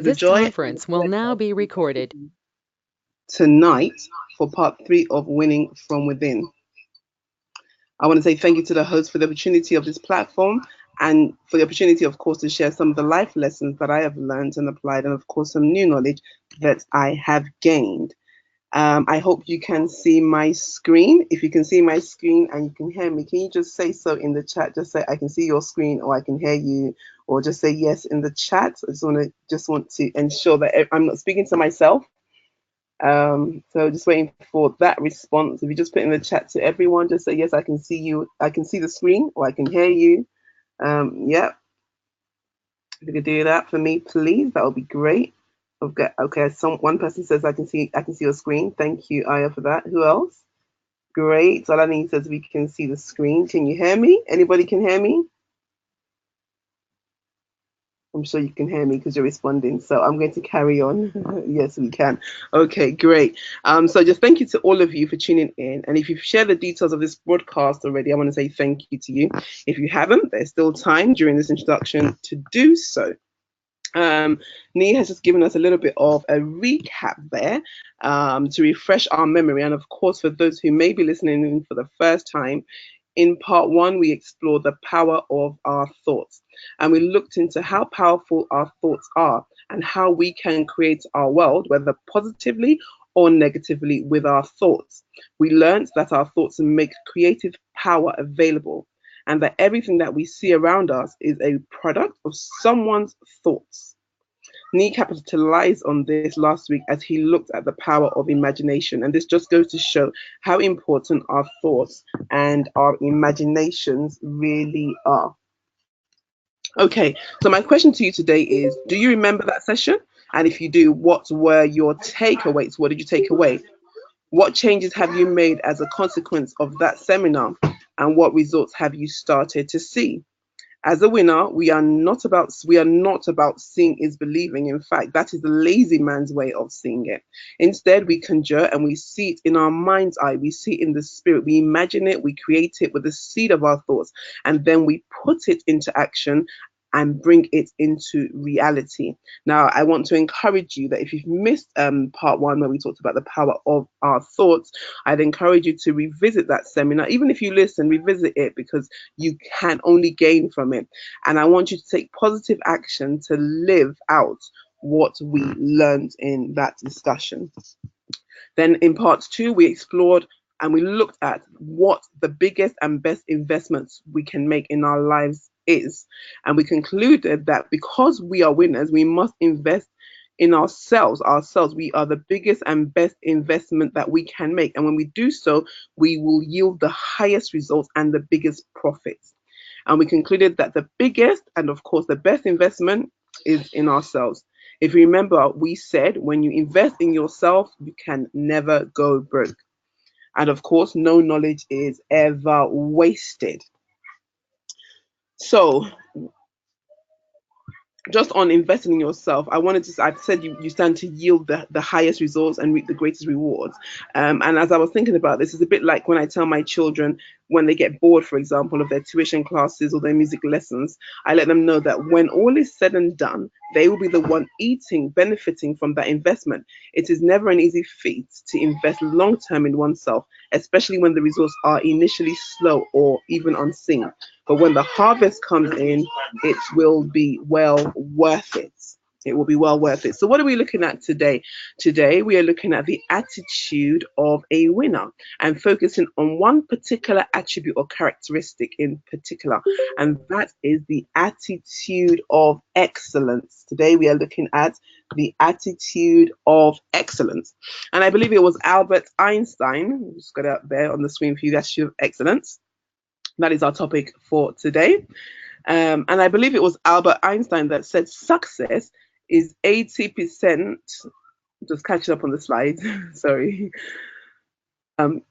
is a This joy and conference a will now pleasure be to be with recorded. you tonight for part 3 of Winning from Within. I want to say thank you to the host for the opportunity of this platform and for the opportunity, of course, to share some of the life lessons that I have learned and applied, and of course, some new knowledge that I have gained. I hope you can see my screen. If you can see my screen and you can hear me, can you just say so in the chat? Just say I can see your screen, or I can hear you, or just say yes in the chat. I just want to ensure that I'm not speaking to myself. So just waiting for that response. If you just put in the chat to everyone, just say yes, I can see you. I can see the screen, or I can hear you. Yeah, if you could do that for me, please, that would be great. Okay. One person says I can see your screen. Thank you, Aya, for that. Who else? Great. Alani says we can see the screen. Can you hear me? Anybody can hear me? I'm sure you can hear me because you're responding. So I'm going to carry on. Yes, we can. Okay, great. So just thank you to all of you for tuning in. And if you've shared the details of this broadcast already, I want to say thank you to you. If you haven't, there's still time during this introduction to do so. Nee has just given us a little bit of a recap there to refresh our memory. And of course, for those who may be listening in for the first time, in part 1, we explored the power of our thoughts. And we looked into how powerful our thoughts are and how we can create our world, whether positively or negatively, with our thoughts. We learned that our thoughts make creative power available, and that everything that we see around us is a product of someone's thoughts. Nee capitalized on this last week as he looked at the power of imagination, and this just goes to show how important our thoughts and our imaginations really are. Okay, so my question to you today is, do you remember that session? And if you do, what were your takeaways? What did you take away? What changes have you made as a consequence of that seminar? And what results have you started to see? As a winner, we are not about seeing is believing. In fact, that is the lazy man's way of seeing it. Instead, we conjure and we see it in our mind's eye. We see it in the spirit. We imagine it. We create it with the seed of our thoughts, and then we put it into action and bring it into reality. Now, I want to encourage you that if you've missed part 1 where we talked about the power of our thoughts, I'd encourage you to revisit that seminar. Even if you listen, revisit it, because you can only gain from it. And I want you to take positive action to live out what we learned in that discussion. Then in part 2, we explored and we looked at what the biggest and best investments we can make in our lives is. And we concluded that because we are winners, we must invest in ourselves. We are the biggest and best investment that we can make. And when we do so, we will yield the highest results and the biggest profits. And we concluded that the biggest and, of course, the best investment is in ourselves. If you remember, we said when you invest in yourself, you can never go broke. And of course, no knowledge is ever wasted. So, just on investing in yourself, I've said you stand to yield the highest results and reap the greatest rewards. And as I was thinking about this, it's a bit like when I tell my children, when they get bored, for example, of their tuition classes or their music lessons, I let them know that when all is said and done, they will be the one benefiting from that investment. It is never an easy feat to invest long term in oneself, especially when the results are initially slow or even unseen. But when the harvest comes in, it will be well worth it. It will be well worth it. So, what are we looking at today? Today, we are looking at the attitude of a winner and focusing on one particular attribute or characteristic in particular, and that is the attitude of excellence. Today, we are looking at the attitude of excellence. And I believe it was Albert Einstein, just got it up there on the screen for you, the attitude of excellence. That is our topic for today. And I believe it was Albert Einstein that said success is 80%. Just catching up on the slides. Sorry. Um,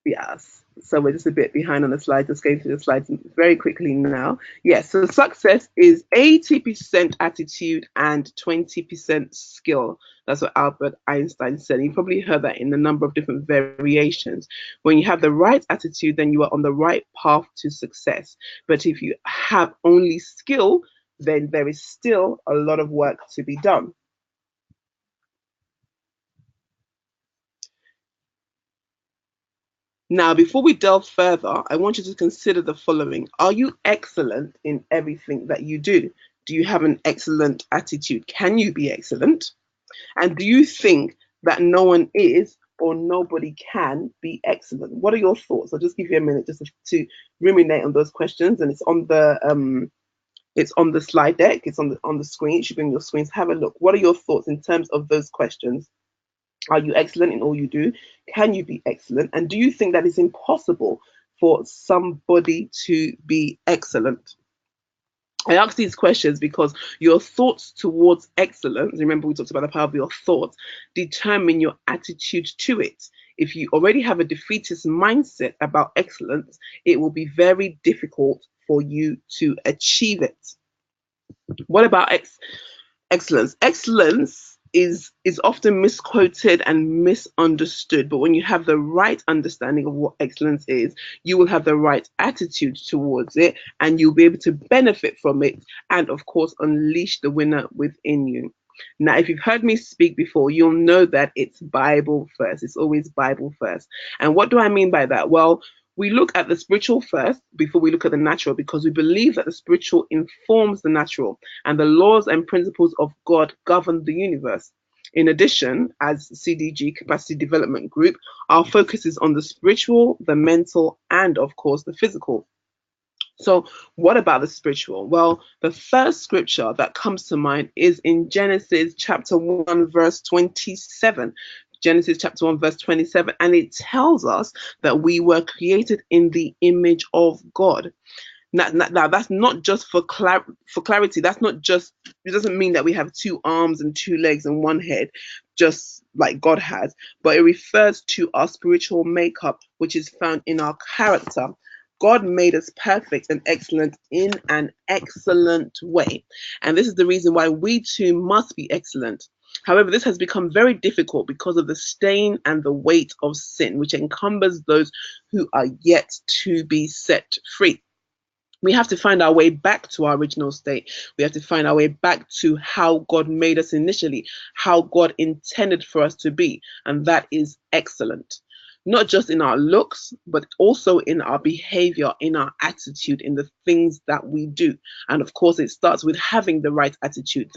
yes. So we're just a bit behind on the slides. Just going through the slides very quickly now. Yes. So success is 80% attitude and 20% skill. That's what Albert Einstein said. You probably heard that in a number of different variations. When you have the right attitude, then you are on the right path to success. But if you have only skill, then there is still a lot of work to be done. Now, before we delve further, I want you to consider the following. Are you excellent in everything that you do? Do you have an excellent attitude? Can you be excellent? And do you think that no one is or nobody can be excellent? What are your thoughts? I'll just give you a minute just to ruminate on those questions, and it's on the slide deck. It's on the screen. It should be on your screens. Have a look. What are your thoughts in terms of those questions? Are you excellent in all you do? Can you be excellent? And do you think that it's impossible for somebody to be excellent? I ask these questions because your thoughts towards excellence, remember we talked about the power of your thoughts, determine your attitude to it. If you already have a defeatist mindset about excellence, it will be very difficult for you to achieve it. What about excellence? Excellence is often misquoted and misunderstood, but when you have the right understanding of what excellence is, you will have the right attitude towards it, and you'll be able to benefit from it, and of course unleash the winner within you. Now, if you've heard me speak before, you'll know that it's Bible first. It's always Bible first. And what do I mean by that? Well, we look at the spiritual first before we look at the natural, because we believe that the spiritual informs the natural, and the laws and principles of God govern the universe. In addition, as CDG, Capacity Development Group, our focus is on the spiritual, the mental, and of course the physical. So what about the spiritual? Well, the first scripture that comes to mind is in Genesis chapter 1, verse 27. Genesis chapter 1, verse 27, and it tells us that we were created in the image of God. Now that's not just for clarity. That's not just, it doesn't mean that we have two arms and two legs and one head, just like God has, but it refers to our spiritual makeup, which is found in our character. God made us perfect and excellent in an excellent way. And this is the reason why we too must be excellent. However, this has become very difficult because of the stain and the weight of sin, which encumbers those who are yet to be set free. We have to find our way back to our original state. We have to find our way back to how God made us initially, how God intended for us to be. And that is excellent. Not just in our looks, but also in our behavior, in our attitude, in the things that we do. And of course, it starts with having the right attitude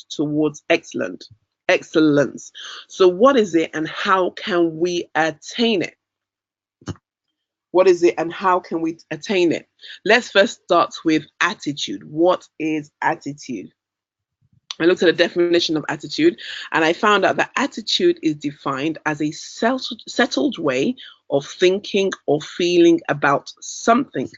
towards excellence. So what is it and how can we attain it? What is it and how can we attain it? Let's first start with attitude. What is attitude? I looked at the definition of attitude, and I found out that attitude is defined as a settled way of thinking or feeling about something.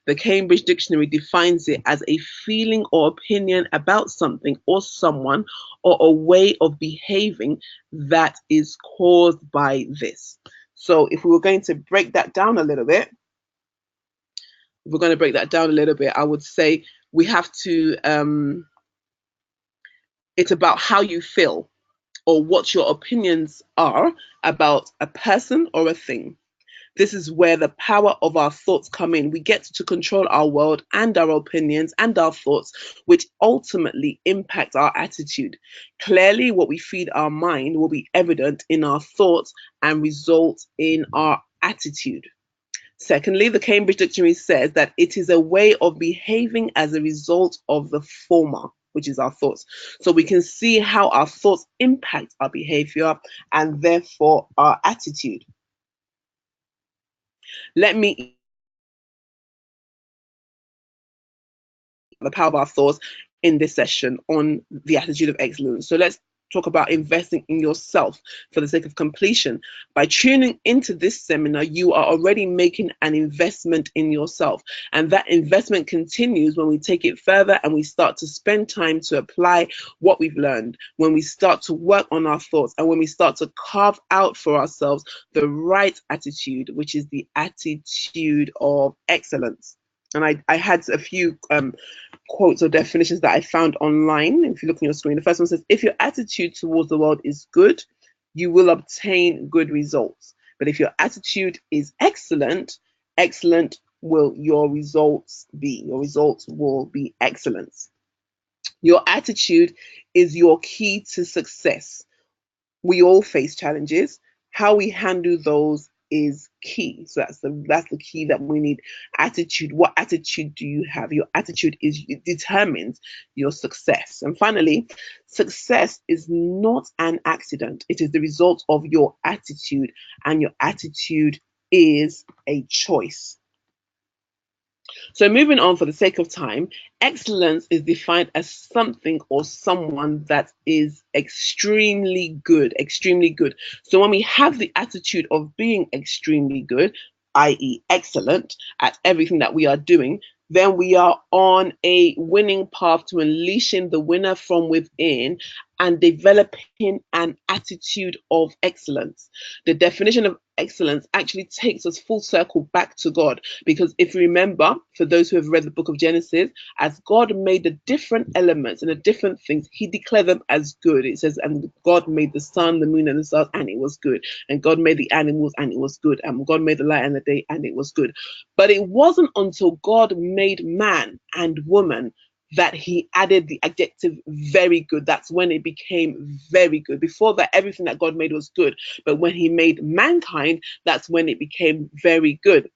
The Cambridge Dictionary defines it as a feeling or opinion about something or someone, or a way of behaving that is caused by this. So if we were going to break that down a little bit, I would say we have to, it's about how you feel or what your opinions are about a person or a thing. This is where the power of our thoughts come in. We get to control our world and our opinions and our thoughts, which ultimately impact our attitude. Clearly, what we feed our mind will be evident in our thoughts and result in our attitude. Secondly, the Cambridge Dictionary says that it is a way of behaving as a result of the former, which is our thoughts. So we can see how our thoughts impact our behavior and therefore our attitude. Let me the power of our thoughts in this session on the attitude of excellence. So let's talk about investing in yourself for the sake of completion. By tuning into this seminar, you are already making an investment in yourself. And that investment continues when we take it further and we start to spend time to apply what we've learned, when we start to work on our thoughts, and when we start to carve out for ourselves the right attitude, which is the attitude of excellence. And I had a few quotes or definitions that I found online. If you look on your screen, the first one says, if your attitude towards the world is good, you will obtain good results. But if your attitude is excellent, excellent will your results be. Your results will be excellence. Your attitude is your key to success. We all face challenges. How we handle those is key. So that's the key that we need. Attitude. What attitude do you have? Your attitude determines your success. And finally, success is not an accident. It is the result of your attitude, and your attitude is a choice. So moving on for the sake of time, excellence is defined as something or someone that is extremely good, extremely good. So when we have the attitude of being extremely good, i.e. excellent at everything that we are doing, then we are on a winning path to unleashing the winner from within and developing an attitude of excellence. The definition of excellence actually takes us full circle back to God, because if you remember, for those who have read the book of Genesis, as God made the different elements and the different things, he declared them as good. It says, and God made the sun, the moon, and the stars, and it was good. And God made the animals, and it was good. And God made the light and the day, and it was good. But it wasn't until God made man and woman that he added the adjective very good. That's when it became very good. Before that, everything that God made was good. But when he made mankind, that's when it became very good.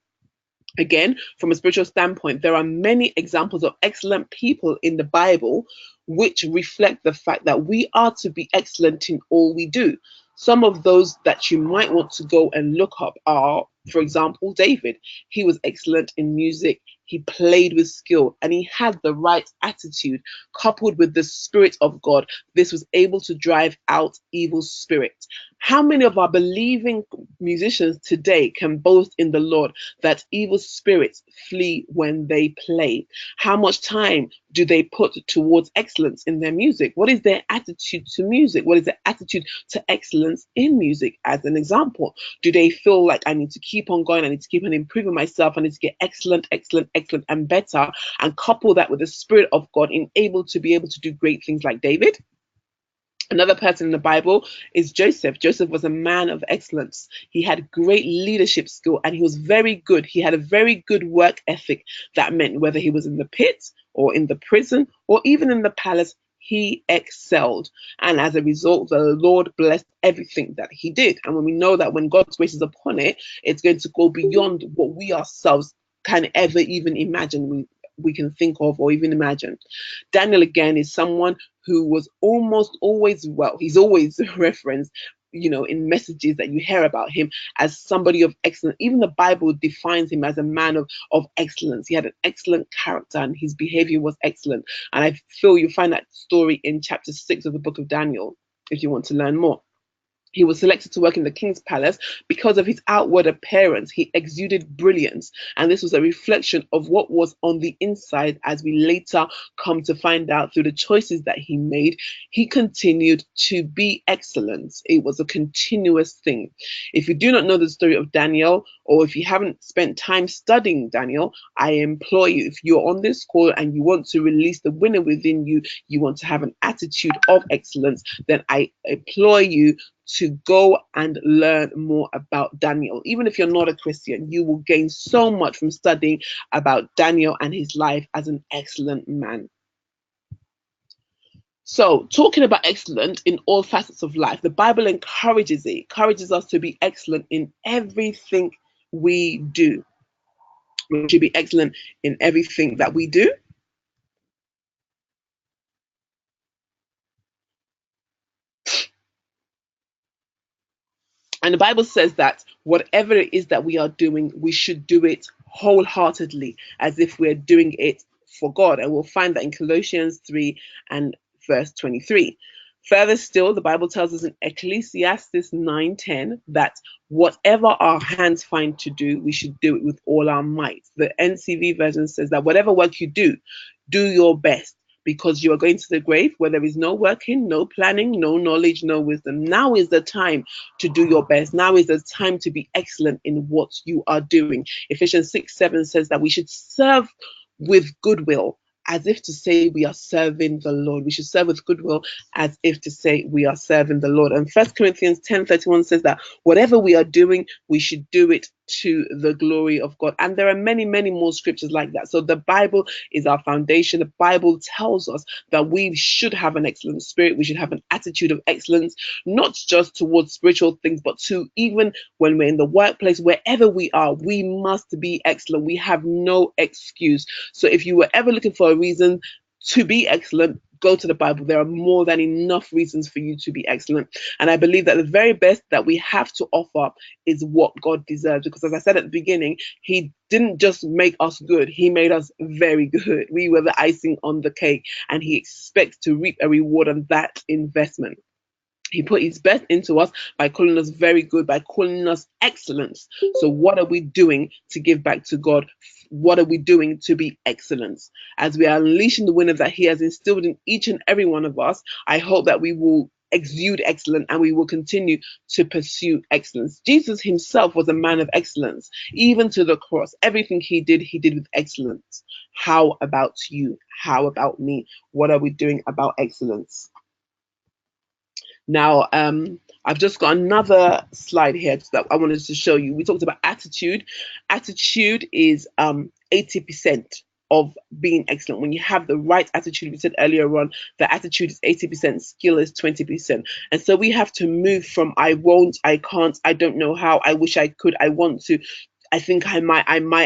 Again, from a spiritual standpoint, there are many examples of excellent people in the Bible which reflect the fact that we are to be excellent in all we do. Some of those that you might want to go and look up are, for example, David. He was excellent in music. He played with skill and he had the right attitude coupled with the Spirit of God. This was able to drive out evil spirits. How many of our believing musicians today can boast in the Lord that evil spirits flee when they play? How much time do they put towards excellence in their music? What is their attitude to music? What is their attitude to excellence in music? As an example, do they feel like I need to keep on going, I need to keep on improving myself, I need to get excellent, and better, and couple that with the Spirit of God in able to be able to do great things like David? Another person in the Bible is Joseph. Joseph was a man of excellence. He had great leadership skill and he was very good. He had a very good work ethic. That meant whether he was in the pit or in the prison or even in the palace, he excelled. And as a result, the Lord blessed everything that he did. And when we know that when God's grace is upon it, it's going to go beyond what we ourselves can ever even imagine. We can think of or even imagine. Daniel, again, is someone who was almost always, well, he's always referenced, in messages that you hear about him as somebody of excellence. Even the Bible defines him as a man of excellence. He had an excellent character and his behavior was excellent. And I feel you find that story in chapter 6 of the book of Daniel, if you want to learn more. He was selected to work in the king's palace because of his outward appearance. He exuded brilliance, and this was a reflection of what was on the inside, as we later come to find out through the choices that he made. He continued to be excellent. It was a continuous thing. If you do not know the story of Daniel, or if you haven't spent time studying Daniel, I implore you, if you're on this call and you want to release the winner within you, you want to have an attitude of excellence, then I implore you to go and learn more about Daniel. Even if you're not a Christian, you will gain so much from studying about Daniel and his life as an excellent man. So, talking about excellence in all facets of life, the Bible encourages us to be excellent in everything we do. We should be excellent in everything that we do. And the Bible says that whatever it is that we are doing, we should do it wholeheartedly, as if we're doing it for God. And we'll find that in Colossians 3 and verse 23. Further still, the Bible tells us in Ecclesiastes 9:10 that whatever our hands find to do, we should do it with all our might. The NCV version says that whatever work you do, do your best, because you are going to the grave where there is no working, no planning, no knowledge, no wisdom. Now is the time to do your best. Now is the time to be excellent in what you are doing. Ephesians 6:7 says that we should serve with goodwill, as if to say we are serving the Lord. We should serve with goodwill, as if to say we are serving the Lord. And 1 Corinthians 10:31 says that whatever we are doing, we should do it to the glory of God. And there are many, many more scriptures like that. So the Bible is our foundation. The Bible tells us that we should have an excellent spirit. We should have an attitude of excellence, not just towards spiritual things, but to even when we're in the workplace, wherever we are, we must be excellent. We have no excuse. So if you were ever looking for a reason to be excellent, go to the Bible. There are more than enough reasons for you to be excellent. And I believe that the very best that we have to offer is what God deserves. Because as I said at the beginning, He didn't just make us good, He made us very good. We were the icing on the cake, and He expects to reap a reward on that investment. He put His best into us by calling us very good, by calling us excellence. So what are we doing to give back to God? What are we doing to be excellence? As we are unleashing the winner that He has instilled in each and every one of us, I hope that we will exude excellence and we will continue to pursue excellence. Jesus Himself was a man of excellence, even to the cross. Everything He did with excellence. How about you? How about me? What are we doing about excellence? Now, I've just got another slide here that I wanted to show you. We talked about attitude. Attitude is 80% of being excellent. When you have the right attitude, we said earlier on, the attitude is 80%, skill is 20%. And so we have to move from I won't, I can't, I don't know how, I wish I could, I want to, I think I might,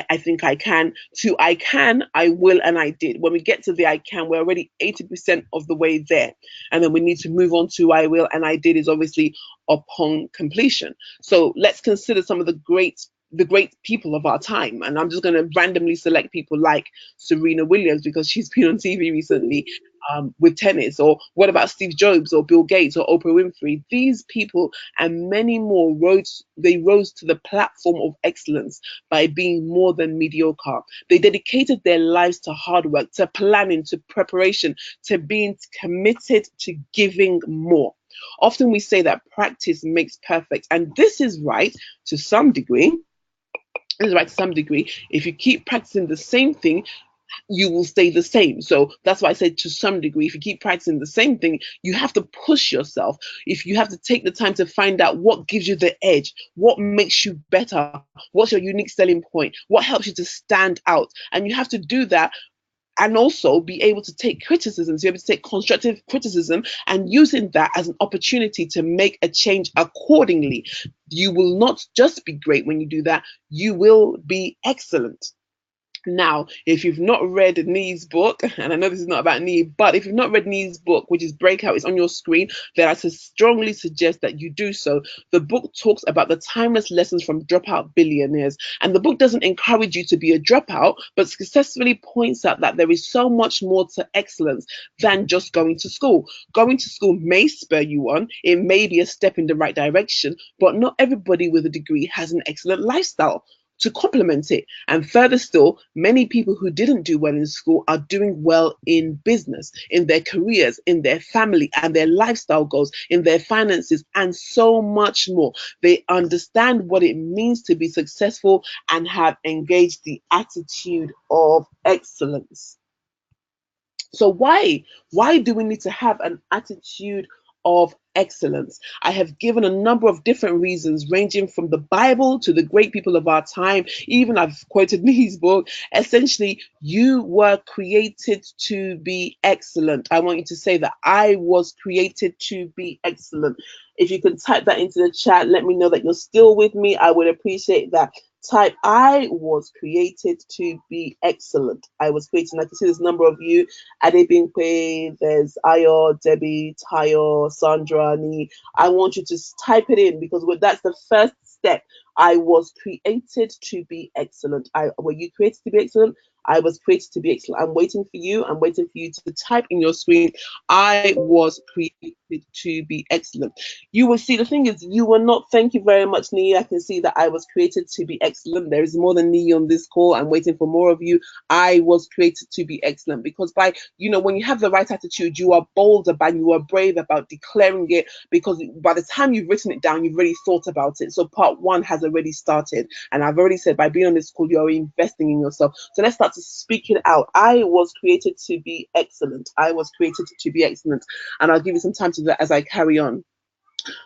I think I can, to I can, I will, and I did. When we get to the I can, we're already 80% of the way there. And then we need to move on to I will, and I did is obviously upon completion. So let's consider some of the great people of our time. And I'm just going to randomly select people like Serena Williams because she's been on TV recently with tennis. Or what about Steve Jobs or Bill Gates or Oprah Winfrey? These people and many more rose to the platform of excellence by being more than mediocre. They dedicated their lives to hard work, to planning, to preparation, to being committed to giving more. Often we say that practice makes perfect, and this is right to some degree. If you keep practicing the same thing, you will stay the same. So that's why I said to some degree, if you keep practicing the same thing, you have to push yourself. If you have to take the time to find out what gives you the edge, what makes you better, what's your unique selling point, what helps you to stand out. And you have to do that and also be able to take criticism, to be able to take constructive criticism and using that as an opportunity to make a change accordingly. You will not just be great when you do that, you will be excellent. Now, if you've not read Nee's book, and I know this is not about Nee, but if you've not read Nee's book, which is Breakout, it's on your screen, then I strongly suggest that you do so. The book talks about the timeless lessons from dropout billionaires. And the book doesn't encourage you to be a dropout, but successfully points out that there is so much more to excellence than just going to school. Going to school may spur you on, it may be a step in the right direction, but not everybody with a degree has an excellent lifestyle to complement it. And further still, many people who didn't do well in school are doing well in business, in their careers, in their family, and their lifestyle goals, in their finances, and so much more. They understand what it means to be successful and have engaged the attitude of excellence. So why do we need to have an attitude of excellence? I have given a number of different reasons, ranging from the Bible to the great people of our time. Even I've quoted Nee's book. Essentially, you were created to be excellent. I want you to say that I was created to be excellent. If you can type that into the chat, let me know that you're still with me. I would appreciate that. Type, I was created to be excellent. I was created. I can see there's a number of you. Adebinkwe, there's Ayo, Debbie, Tayo, Sandra, Nee. I want you to type it in because that's the first step. I was created to be excellent. Were you created to be excellent? I was created to be excellent. I'm waiting for you. I'm waiting for you to type in your screen, I was created to be excellent. You will see, the thing is, you will not, thank you very much, Nee. I can see that I was created to be excellent. There is more than Nee on this call. I'm waiting for more of you. I was created to be excellent because when you have the right attitude, you are bold about, you are brave about declaring it, because by the time you've written it down, you've already thought about it. So part one has already started. And I've already said, by being on this call, you're investing in yourself. So let's start to speak it out. I was created to be excellent. I was created to be excellent. And I'll give you some time to do that as I carry on.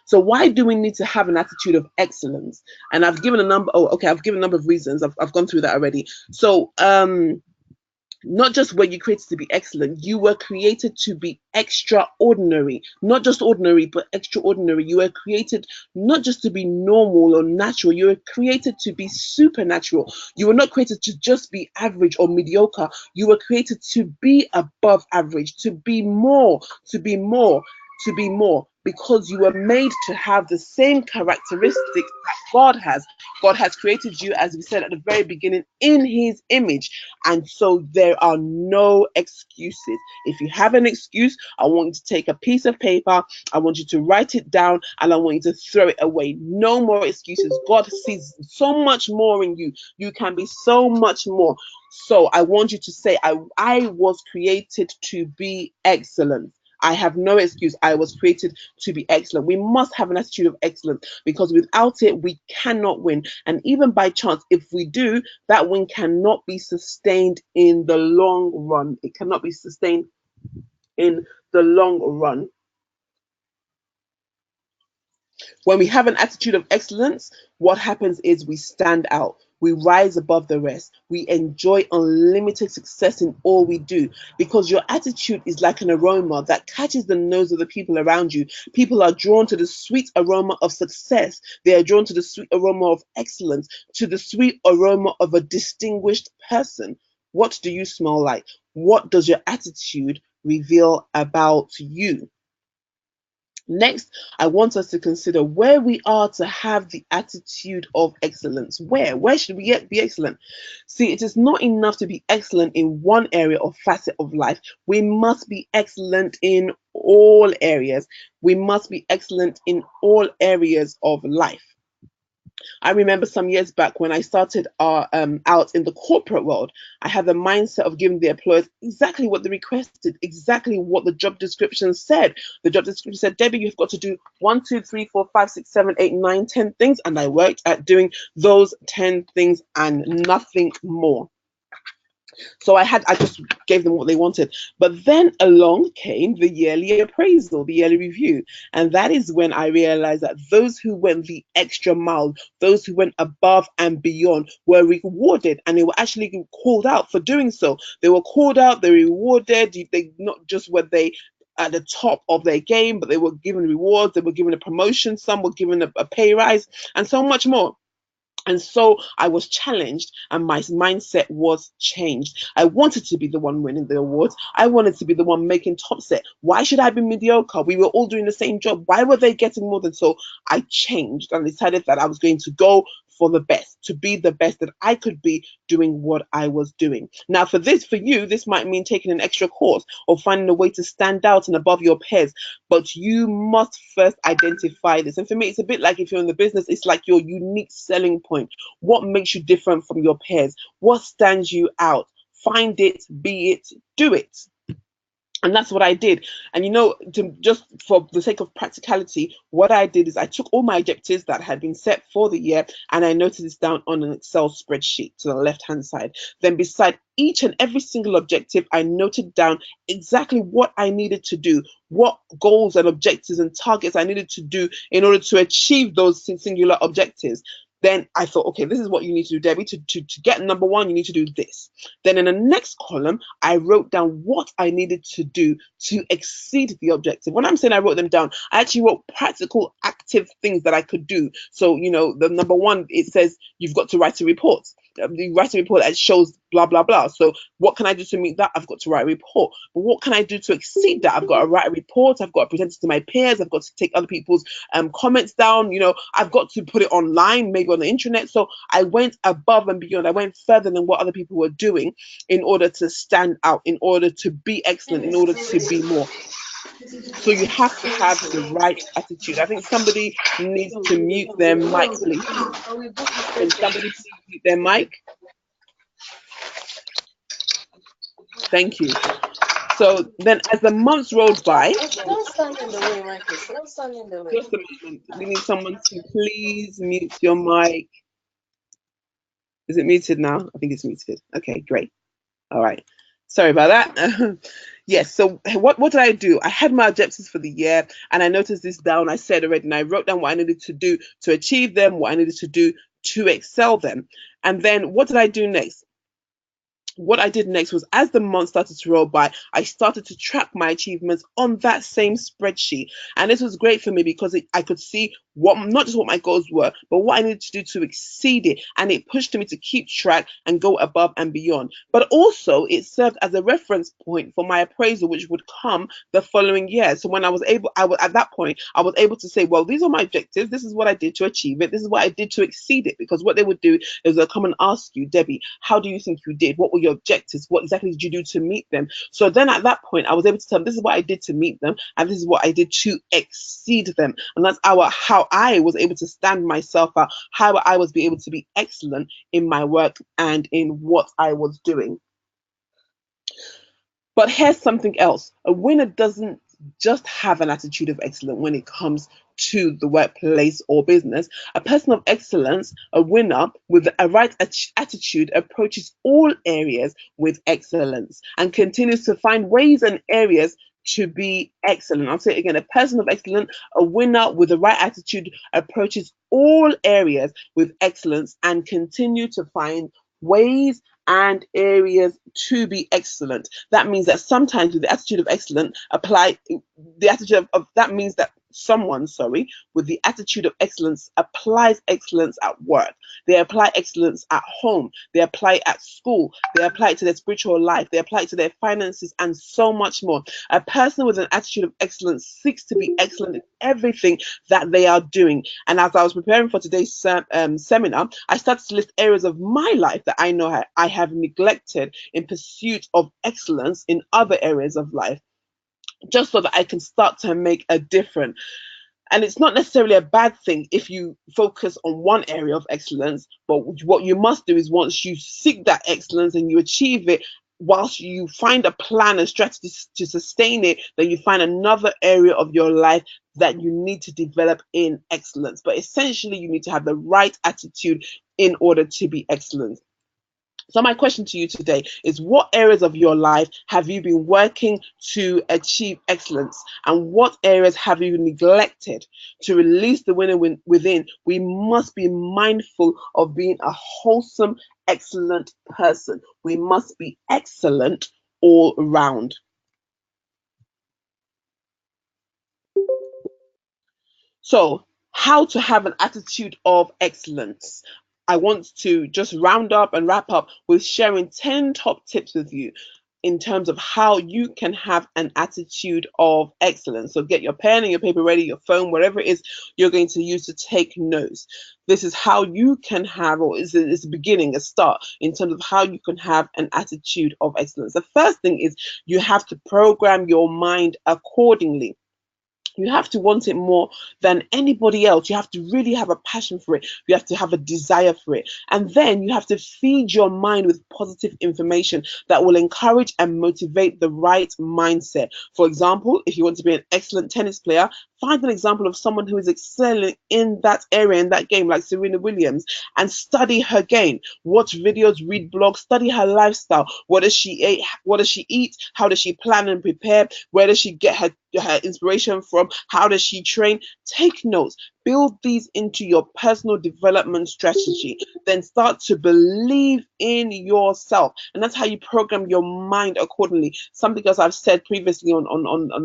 So why do we need to have an attitude of excellence? And I've given a number. Oh, okay. I've given a number of reasons. I've gone through that already. So not just were you created to be excellent, you were created to be extraordinary. Not just ordinary, but extraordinary. You were created not just to be normal or natural, you were created to be supernatural. You were not created to just be average or mediocre. You were created to be above average, to be more, to be more, to be more, because you were made to have the same characteristics that God has. God has created you, as we said at the very beginning, in his image. And so there are no excuses. If you have an excuse, I want you to take a piece of paper, I want you to write it down, and I want you to throw it away. No more excuses. God sees so much more in you. You can be so much more. So I want you to say, I was created to be excellent. I have no excuse. I was created to be excellent. We must have an attitude of excellence, because without it, we cannot win. And even by chance, if we do, that win cannot be sustained in the long run. It cannot be sustained in the long run. When we have an attitude of excellence, what happens is we stand out. We rise above the rest. We enjoy unlimited success in all we do, because your attitude is like an aroma that catches the nose of the people around you. People are drawn to the sweet aroma of success. They are drawn to the sweet aroma of excellence, to the sweet aroma of a distinguished person. What do you smell like? What does your attitude reveal about you? Next, I want us to consider where we are to have the attitude of excellence. Where should we be excellent? See, it is not enough to be excellent in one area or facet of life. We must be excellent in all areas. We must be excellent in all areas of life. I remember some years back when I started out in the corporate world, I had the mindset of giving the employers exactly what they requested, exactly what the job description said. The job description said, Debbie, you've got to do 1, 2, 3, 4, 5, 6, 7, 8, 9, 10 things. And I worked at doing those 10 things and nothing more. So I just gave them what they wanted. But then along came the yearly appraisal, the yearly review. And that is when I realized that those who went the extra mile, those who went above and beyond, were rewarded, and they were actually called out for doing so. They were called out, they were rewarded. They not just were they at the top of their game, but they were given rewards, they were given a promotion, some were given a pay rise, and so much more. And so I was challenged, and my mindset was changed. I wanted to be the one winning the awards. I wanted to be the one making top set. Why should I be mediocre? We were all doing the same job. Why were they getting more than so? I changed and decided that I was going to go for the best, to be the best that I could be doing what I was doing. Now, for you, this might mean taking an extra course or finding a way to stand out and above your peers. But you must first identify this. And for me, it's a bit like if you're in the business, it's like your unique selling point. What makes you different from your peers? What stands you out? Find it, be it, do it. And that's what I did. And just for the sake of practicality, what I did is I took all my objectives that had been set for the year, and I noted this down on an Excel spreadsheet to the left hand side. Then beside each and every single objective, I noted down exactly what I needed to do, what goals and objectives and targets I needed to do in order to achieve those singular objectives. Then I thought, okay, this is what you need to do, Debbie. To get number one, you need to do this. Then in the next column, I wrote down what I needed to do to exceed the objective. When I'm saying I wrote them down, I actually wrote practical, active things that I could do. So, the number one, it says you've got to write a report. You write a report that shows blah, blah, blah. So what can I do to meet that? I've got to write a report. But what can I do to exceed that? I've got to write a report. I've got to present it to my peers. I've got to take other people's comments down. I've got to put it online, maybe on the internet. So I went above and beyond. I went further than what other people were doing in order to stand out, in order to be excellent, in order to be more. So you have to have the right attitude. I think somebody needs to mute their mic, please. Can somebody please mute their mic? Thank you. So then as the months rolled by, Don't stand in the way, Marcus. Don't stand in the way. just a moment. We need someone to please mute your mic. Is it muted now? I think it's muted. Okay, great. All right. Sorry about that. Yes, so what did I do? I had my objectives for the year and I noticed this down. I said already, and I wrote down what I needed to do to achieve them, what I needed to do to excel them. And then what did I do next? What I did next was, as the month started to roll by, I started to track my achievements on that same spreadsheet. And this was great for me because I could see what, not just what my goals were, but what I needed to do to exceed it. And it pushed me to keep track and go above and beyond. But also, it served as a reference point for my appraisal, which would come the following year. So when I was at that point, I was able to say, well, these are my objectives. This is what I did to achieve it. This is what I did to exceed it. Because what they would do is they'll come and ask you, Debbie, how do you think you did? What were your objectives? What exactly did you do to meet them? So then at that point, I was able to tell them, this is what I did to meet them, and this is what I did to exceed them. And that's how I was able to stand myself out, how I was able to be excellent in my work and in what I was doing. But here's something else. A winner doesn't just have an attitude of excellence when it comes to the workplace or business. A person of excellence, a winner with a right attitude, approaches all areas with excellence and continues to find ways and areas to be excellent. I'll say it again. A person of excellence, a winner with the right attitude, approaches all areas with excellence and continue to find ways and areas to be excellent. That means that sometimes with the attitude of excellence, apply the attitude of that means that someone, sorry, with the attitude of excellence applies excellence at work. They apply excellence at home. They apply it at school. They apply it to their spiritual life. They apply it to their finances and so much more. A person with an attitude of excellence seeks to be excellent in everything that they are doing. And as I was preparing for today's seminar, I started to list areas of my life that I know I have neglected in pursuit of excellence in other areas of life, just so that I can start to make a difference. And it's not necessarily a bad thing if you focus on one area of excellence, but what you must do is, once you seek that excellence and you achieve it, whilst you find a plan and strategy to sustain it, then you find another area of your life that you need to develop in excellence. But essentially, you need to have the right attitude in order to be excellent. So my question to you today is, what areas of your life have you been working to achieve excellence, and what areas have you neglected? To release the winner within, we must be mindful of being a wholesome, excellent person. We must be excellent all around. So, how to have an attitude of excellence? I want to just round up and wrap up with sharing 10 top tips with you in terms of how you can have an attitude of excellence. So, get your pen and your paper ready, your phone, whatever it is you're going to use to take notes. This is how you can have, or is a beginning, a start in terms of how you can have an attitude of excellence. The first thing is, you have to program your mind accordingly. You have to want it more than anybody else. You have to really have a passion for it. You have to have a desire for it. And then you have to feed your mind with positive information that will encourage and motivate the right mindset. For example, if you want to be an excellent tennis player, find an example of someone who is excelling in that area, in that game, like Serena Williams, and study her game. Watch videos, read blogs, study her lifestyle. What does she eat? What does she eat? How does she plan and prepare? Where does she get her inspiration from? How does she train? Take notes. Build these into your personal development strategy. Then start to believe in yourself. And that's how you program your mind accordingly. Something else I've said previously on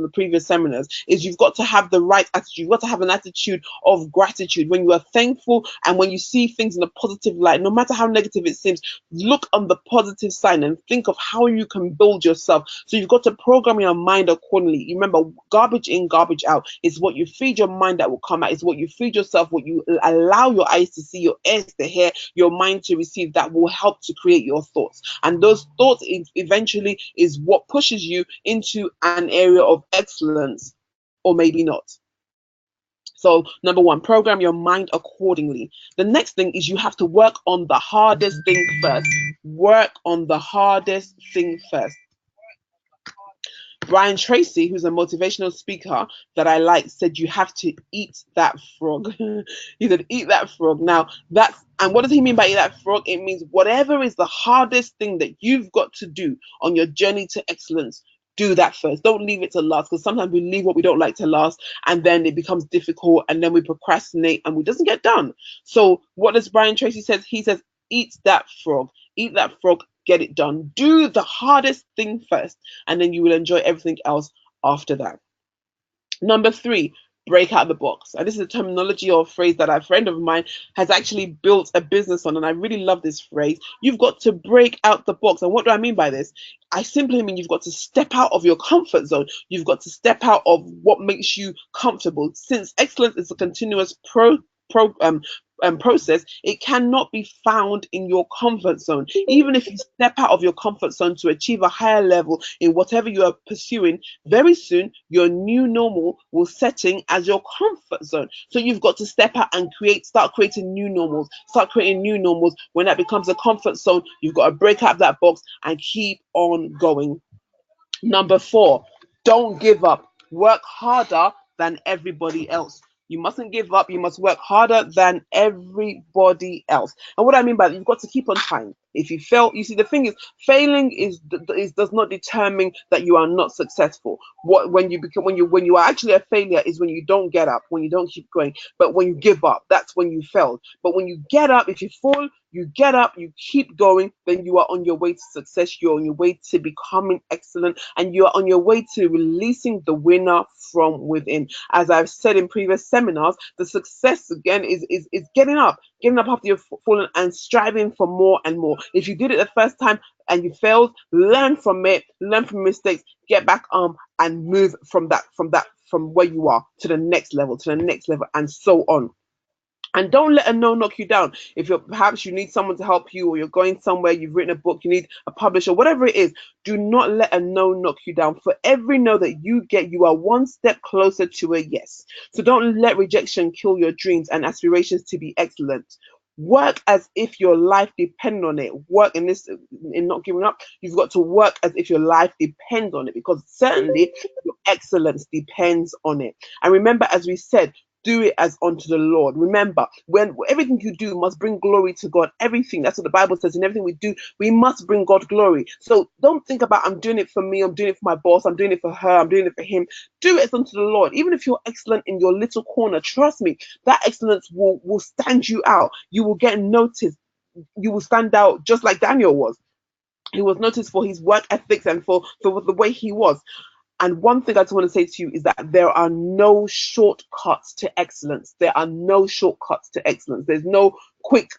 the previous seminars is, you've got to have the right attitude. You've got to have an attitude of gratitude. When you are thankful and when you see things in a positive light, no matter how negative it seems, look on the positive side and think of how you can build yourself. So you've got to program your mind accordingly. Remember, garbage in, garbage out. It's what you feed your mind that will come out. It's what you feed yourself, what you allow your eyes to see, your ears to hear, your mind to receive, that will help to create your thoughts. And those thoughts eventually is what pushes you into an area of excellence, or maybe not. So, number one, program your mind accordingly. The next thing is, you have to work on the hardest thing first. Work on the hardest thing first. Brian Tracy, who's a motivational speaker that I like, said you have to eat that frog. He said, eat that frog. Now, that's And what does he mean by eat that frog? It means whatever is the hardest thing that you've got to do on your journey to excellence, do that first. Don't leave it to last, because sometimes we leave what we don't like to last, and then it becomes difficult, and then we procrastinate and we doesn't get done. So what does Brian Tracy says? He says, eat that frog. Eat that frog, get it done. Do the hardest thing first, and then you will enjoy everything else after that. Number three, break out the box. And this is a terminology or phrase that a friend of mine has actually built a business on. And I really love this phrase. You've got to break out the box. And what do I mean by this? I simply mean you've got to step out of your comfort zone. You've got to step out of what makes you comfortable. Since excellence is a continuous pro, process, it cannot be found in your comfort zone. Even if you step out of your comfort zone to achieve a higher level in whatever you are pursuing, very soon your new normal will set in as your comfort zone. So you've got to step out and start creating new normals. Start creating new normals. When that becomes a comfort zone, you've got to break out of that box and keep on going. Number four, don't give up. Work harder than everybody else. You mustn't give up. You must work harder than everybody else. And what I mean by that, you've got to keep on trying. If you fail, you see, the thing is, failing does not determine that you are not successful. When you are actually a failure is when you don't get up, when you don't keep going. But when you give up, that's when you failed. But when you get up, if you fall, you get up, you keep going, then you are on your way to success. You're on your way to becoming excellent, and you are on your way to releasing the winner from within. As I've said in previous seminars, the success again is getting up after you've fallen and striving for more and more. If you did it the first time and you failed, learn from it, learn from mistakes, get back and move from where you are to the next level, and so on. And don't let a no knock you down. If perhaps you need someone to help you, or you're going somewhere, you've written a book, you need a publisher, whatever it is, do not let a no knock you down. For every no that you get, you are one step closer to a yes. So don't let rejection kill your dreams and aspirations to be excellent. Work as if your life depends on it. Work in not giving up. You've got to work as if your life depends on it, because certainly your excellence depends on it. And remember, as we said, do it as unto the Lord. Remember, when everything you do must bring glory to God. Everything. That's what the Bible says. In everything we do, we must bring God glory. So don't think about, I'm doing it for me, I'm doing it for my boss, I'm doing it for her, I'm doing it for him. Do it as unto the Lord. Even if you're excellent in your little corner, trust me, that excellence will stand you out. You will get noticed. You will stand out just like Daniel was. He was noticed for his work ethics and for the way he was. And one thing I just want to say to you is that there are no shortcuts to excellence. There are no shortcuts to excellence. There's no quick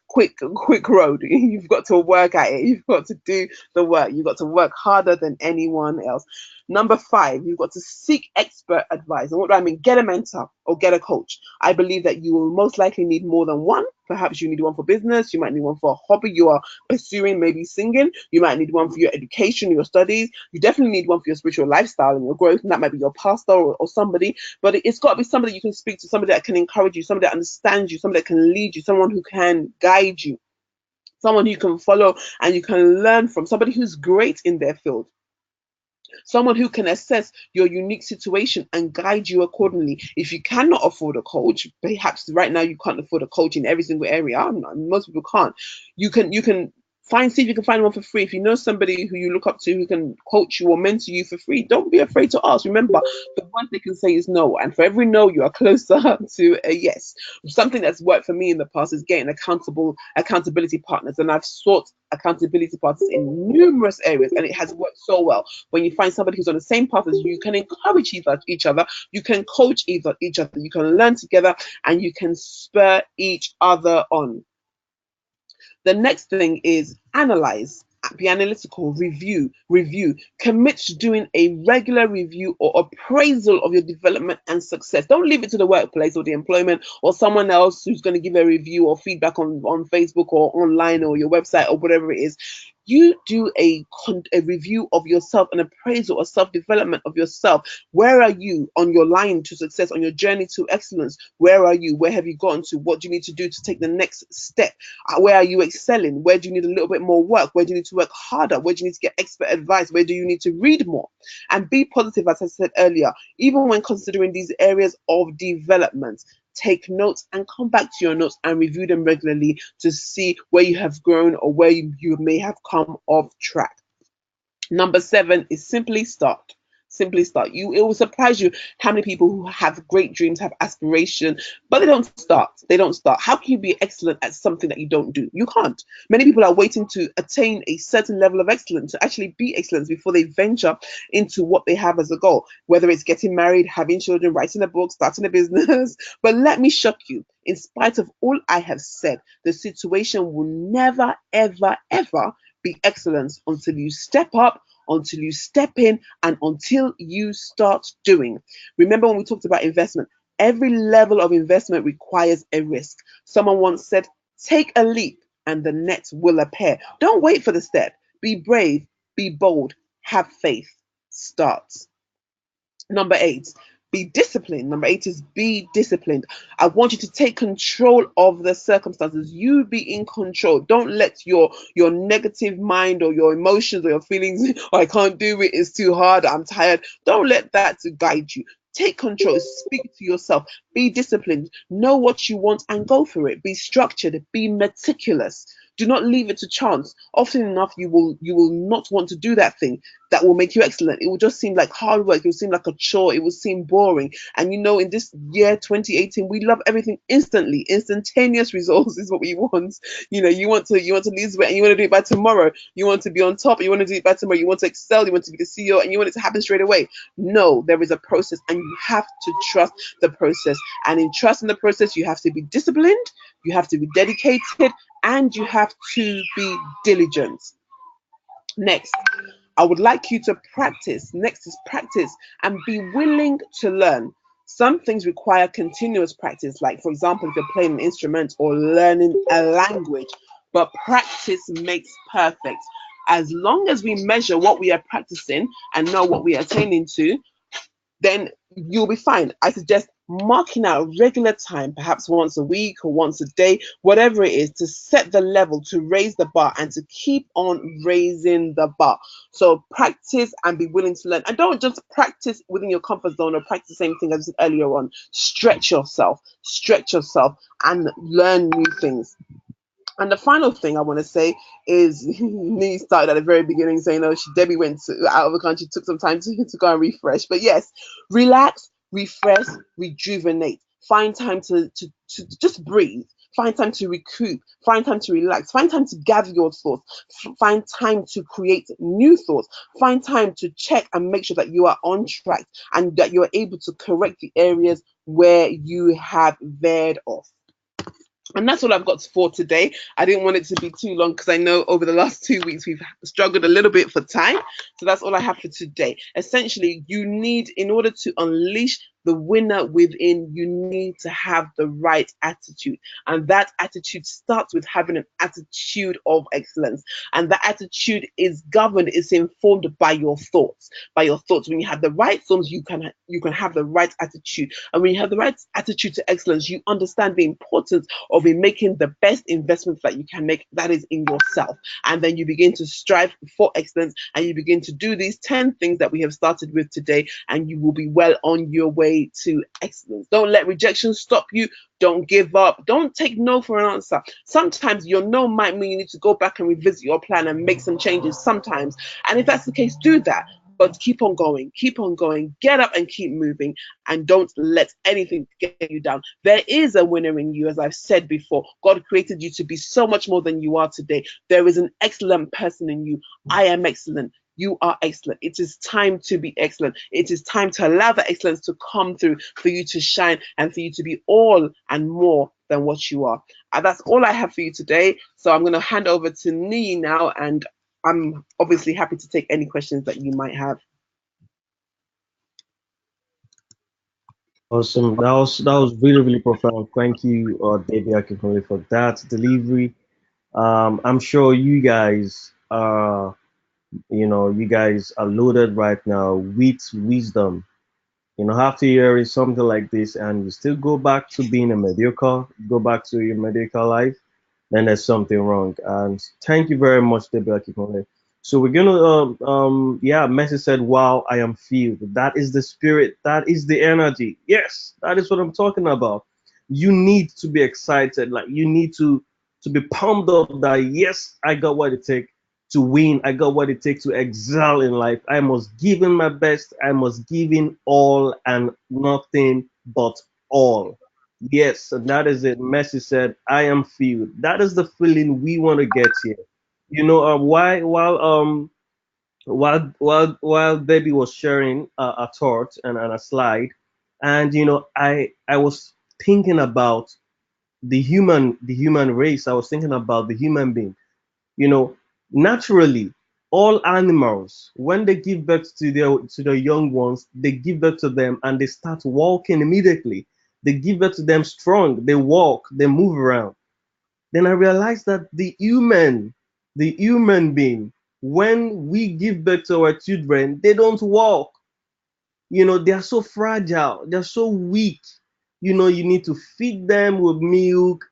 road. You've got to work at it. You've got to do the work. You've got to work harder than anyone else. Number five, you've got to seek expert advice. And what do I mean? Get a mentor or get a coach. I believe that you will most likely need more than one. Perhaps you need one for business. You might need one for a hobby you are pursuing, maybe singing. You might need one for your education, your studies. You definitely need one for your spiritual lifestyle and your growth. And that might be your pastor or somebody. But it's got to be somebody you can speak to, somebody that can encourage you, somebody that understands you, somebody that can lead you, someone who can guide you, someone you can follow and you can learn from, somebody who's great in their field. Someone who can assess your unique situation and guide you accordingly. If you cannot afford a coach, perhaps right now you can't afford a coach in every single area. Most people can't. You can see if you can find one for free. If you know somebody who you look up to who can coach you or mentor you for free, don't be afraid to ask. Remember, the worst they can say is no, and for every no, you are closer to a yes. Something that's worked for me in the past is getting accountability partners, and I've sought accountability partners in numerous areas, and it has worked so well. When you find somebody who's on the same path as you can encourage each other, you can coach each other, you can learn together, and you can spur each other on. The next thing is analyze, be analytical, review. Commit to doing a regular review or appraisal of your development and success. Don't leave it to the workplace or the employment or someone else who's going to give a review or feedback on Facebook or online or your website or whatever it is. You do a review of yourself, an appraisal or self-development of yourself. Where are you on your line to success, on your journey to excellence? Where are you? Where have you gotten to? What do you need to do to take the next step? Where are you excelling? Where do you need a little bit more work? Where do you need to work harder? Where do you need to get expert advice? Where do you need to read more? And be positive, as I said earlier, even when considering these areas of development. take notes and come back to your notes and review them regularly to see where you have grown or where you may have come off track. Number 7 is simply start. Simply start. It will surprise you how many people who have great dreams, have aspiration, but they don't start. They don't start. How can you be excellent at something that you don't do? You can't. Many people are waiting to attain a certain level of excellence, to actually be excellent before they venture into what they have as a goal, whether it's getting married, having children, writing a book, starting a business. But let me shock you. In spite of all I have said, the situation will never, ever, ever be excellence until you step up, until you step in, and until you start doing. Remember when we talked about investment? Every level of investment requires a risk. Someone once said, take a leap and the net will appear. Don't wait for the step. Be brave, be bold, have faith. Start. Number 8, be disciplined. Number 8 is be disciplined. I want you to take control of the circumstances. You be in control. Don't let your negative mind or your emotions or your feelings, oh, I can't do it, it's too hard, I'm tired. Don't let that to guide you. Take control. Speak to yourself. Be disciplined. Know what you want and go for it. Be structured. Be meticulous. Do not leave it to chance. Often enough, you will not want to do that thing that will make you excellent. It will just seem like hard work. It will seem like a chore. It will seem boring. And in this year 2018, we love everything instantly. Instantaneous results is what we want. You want to lose weight and you want to do it by tomorrow. You want to be on top. You want to do it by tomorrow. You want to excel. You want to be the CEO and you want it to happen straight away. No, there is a process and you have to trust the process. And in trusting the process, you have to be disciplined. You have to be dedicated and you have to be diligent. Next, I would like you to practice. Next is practice and be willing to learn. Some things require continuous practice, like, for example, if you're playing an instrument or learning a language, but practice makes perfect. As long as we measure what we are practicing and know what we are attaining to, then you'll be fine. I suggest marking out regular time, perhaps once a week or once a day, whatever it is, to set the level, to raise the bar, and to keep on raising the bar. So practice and be willing to learn. And don't just practice within your comfort zone or practice the same thing as I said earlier on. Stretch yourself, and learn new things. And the final thing I want to say is, me started at the very beginning saying, "Oh, Debbie went out of the country, took some time to go and refresh." But yes, relax, refresh, rejuvenate. Find time to just breathe. Find time to recoup. Find time to relax. Find time to gather your thoughts. Find time to create new thoughts. Find time to check and make sure that you are on track and that you're able to correct the areas where you have veered off. And that's all I've got for today. I didn't want it to be too long because I know over the last 2 weeks we've struggled a little bit for time. So that's all I have for today. Essentially, in order to unleash the winner within, you need to have the right attitude. And that attitude starts with having an attitude of excellence. And that attitude is governed, is informed by your thoughts. By your thoughts. When you have the right thoughts, you can have the right attitude. And when you have the right attitude to excellence, you understand the importance of making the best investments that you can make, that is in yourself. And then you begin to strive for excellence and you begin to do these 10 things that we have started with today, and you will be well on your way to excellence. Don't let rejection stop you. Don't give up. Don't take no for an answer. Sometimes your no might mean you need to go back and revisit your plan and make some changes sometimes. And if that's the case, do that. But keep on going, get up and keep moving, and don't let anything get you down. There is a winner in you, as I've said before. God created you to be so much more than you are today. There is an excellent person in you. I am excellent. You are excellent. It is time to be excellent. It is time to allow the excellence to come through, for you to shine and for you to be all and more than what you are. And that's all I have for you today. So I'm going to hand over to Nee now, and I'm obviously happy to take any questions that you might have. Awesome. That was really really profound. Thank you, David Akinkunle, for that delivery. I'm sure you guys are loaded right now with wisdom. After hearing something like this, and you still go back to being a mediocre, go back to your mediocre life, then there's something wrong. And thank you very much, David Akinkunle. So we're gonna, yeah, Messi said, "Wow, I am filled." That is the spirit. That is the energy. Yes, that is what I'm talking about. You need to be excited. Like you need to be pumped up that yes, I got what it takes to win. I got what it takes to excel in life. I must give in my best. I must give in all and nothing but all. Yes, and that is it. Messi said, I am filled. That is the feeling we want to get here. You know, while Debbie was sharing a thought and a slide, and I was thinking about the human race. I was thinking about the human being. You know, naturally, all animals, when they give birth to their young ones, they give birth to them and they start walking immediately. They give birth to them strong. They walk. They move around. Then I realized that the human being, when we give birth to our children, they don't walk. They are so fragile, they're so weak. You need to feed them with milk,